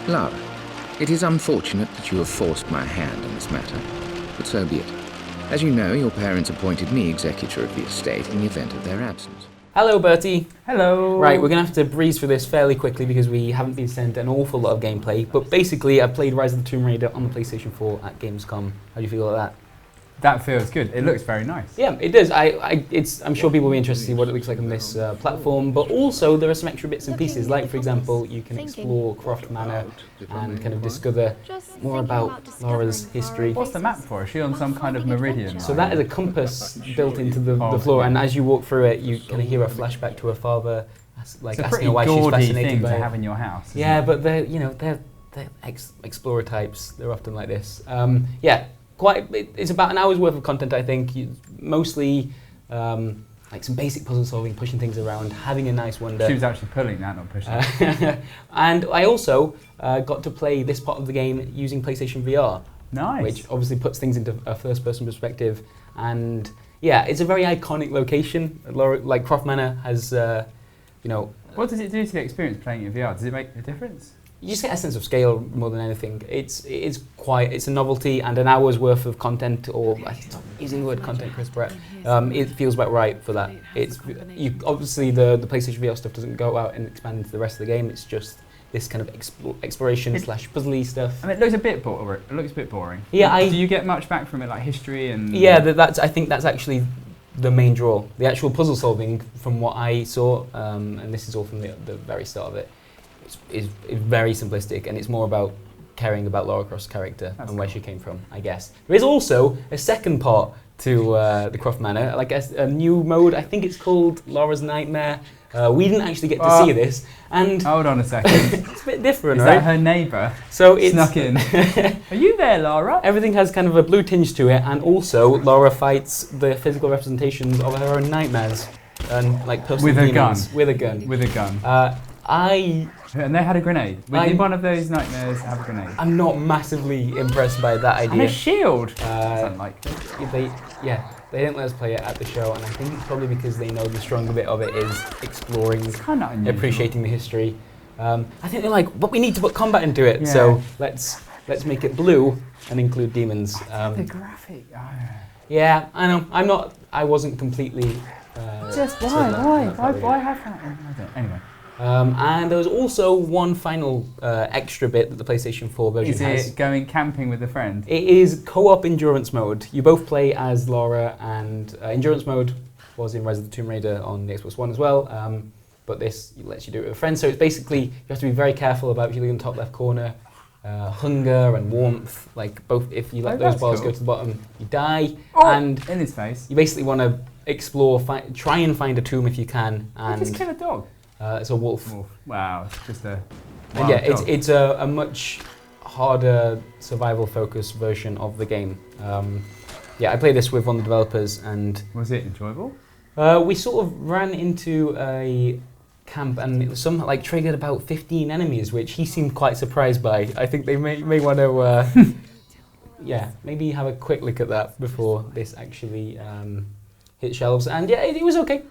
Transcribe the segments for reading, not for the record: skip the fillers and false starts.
Lara, it is unfortunate that you have forced my hand on this matter, but so be it. As you know, your parents appointed me executor of the estate in the event of their absence. Hello, Bertie. Hello. Right, we're going to have to breeze through this fairly quickly because we haven't been sent an awful lot of gameplay. But basically, I played Rise of the Tomb Raider on the PlayStation 4 at Gamescom. How do you feel about that? That feels good. It looks very nice. Yeah, it does. I'm sure people will be interested to see what it looks like on this platform. But also, there are some extra bits and pieces. Like, for example, you can explore Croft Manor and kind of discover more about Laura's history. What's the map for? Is she on some kind of meridian? So that is a compass built into the floor, and as you walk through it, you kind of hear a flashback to her father, like asking her why she's fascinated by to it. have in your house. Yeah, but they're explorer types. They're often like this. Yeah. It's about an hour's worth of content, I think. Mostly like some basic puzzle solving, pushing things around, having a nice wonder. She was actually pulling that, not pushing. And I also got to play this part of the game using PlayStation VR. Nice. Which obviously puts things into a first-person perspective. And yeah, it's a very iconic location. Like Croft Manor has, What does it do to the experience playing in VR? Does it make a difference? You just get a sense of scale more than anything. It's a novelty, and an hour's worth of content, or I stop using the word content, Chris Brett. It feels about right for that. Obviously the PlayStation VR stuff doesn't go out and expand into the rest of the game. It's just this kind of exploration / puzzly stuff. I mean, it looks a bit boring. Yeah, do you get much back from it, like history and? Yeah, I think that's actually the main draw. The actual puzzle solving, from what I saw, and this is all from the very start of it. Is very simplistic, and it's more about caring about Lara Croft's character and where she came from, I guess. There is also a second part to the Croft Manor, like a new mode. I think it's called Lara's Nightmare. We didn't actually get to see this, and hold on a second. it's a bit different, Is right? that her neighbour? So it's snuck in. Are you there, Lara? Everything has kind of a blue tinge to it, and also Lara fights the physical representations of her own nightmares and like personal demons. With a gun. With a gun. And they had a grenade. Would one of those nightmares have a grenade? I'm not massively impressed by that idea. And a shield. They didn't let us play it at the show, and I think it's probably because they know the stronger bit of it is exploring, appreciating the history. I think they're like, but we need to put combat into it, so let's make it blue and include demons. The graphic. Oh. Yeah, I know. I wasn't completely. Just why have that? Anyway. And there was also one final extra bit that the PlayStation 4 version has. Is it going camping with a friend? It is co-op endurance mode. You both play as Lara, and endurance mode was in Rise of the Tomb Raider on the Xbox One as well. But this lets you do it with a friend. So it's basically, you have to be very careful about, if you look in the top left corner, hunger and warmth. Like both, if you let those bars go to the bottom, you die. Oh, and in his face. You basically want to explore, try and find a tomb if you can. And just kill a dog. It's a wolf. Wow, it's just a. And yeah, it's a much harder survival-focused version of the game. Yeah, I played this with one of the developers, and was it enjoyable? We sort of ran into a camp, and it was triggered about 15 enemies, which he seemed quite surprised by. I think they may want to, maybe have a quick look at that before this actually hit shelves. And yeah, it was okay.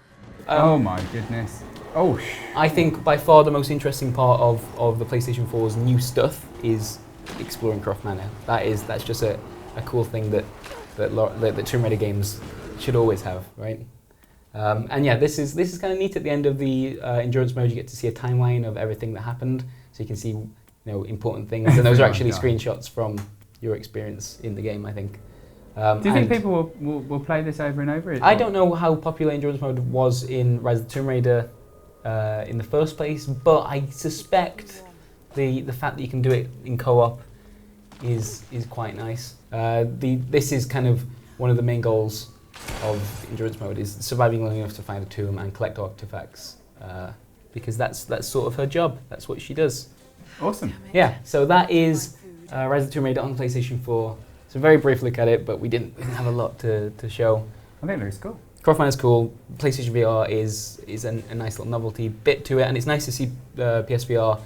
Oh my goodness. Oh, I think by far the most interesting part of the PlayStation 4's new stuff is exploring Croft Manor. That's just a cool thing that Tomb Raider games should always have, right? And yeah, this is kind of neat. At the end of the endurance mode, you get to see a timeline of everything that happened, so you can see important things, and those are actually screenshots from your experience in the game, I think. Do you think people will play this over and over? I don't know how popular endurance mode was in Rise of the Tomb Raider in the first place, but I suspect the fact that you can do it in co-op is quite nice. This is kind of one of the main goals of endurance mode, is surviving long enough to find a tomb and collect artifacts, because that's sort of her job. That's what she does. Awesome. Yeah. So that is Rise of the Tomb Raider on PlayStation 4. It's a very brief look at it, but we didn't have a lot to show. I think it looks cool. Croft Manor is cool. PlayStation VR is a nice little novelty bit to it, and it's nice to see PSVR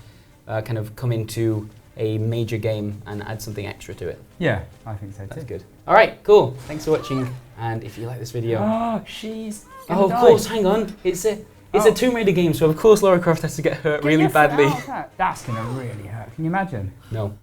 kind of come into a major game and add something extra to it. Yeah, I think so too. That's good. All right, cool. Thanks for watching, and if you like this video, oh, she's of course, hang on. It's It's a Tomb Raider game, so of course Lara Croft has to get hurt really badly. That's gonna really hurt. Can you imagine? No.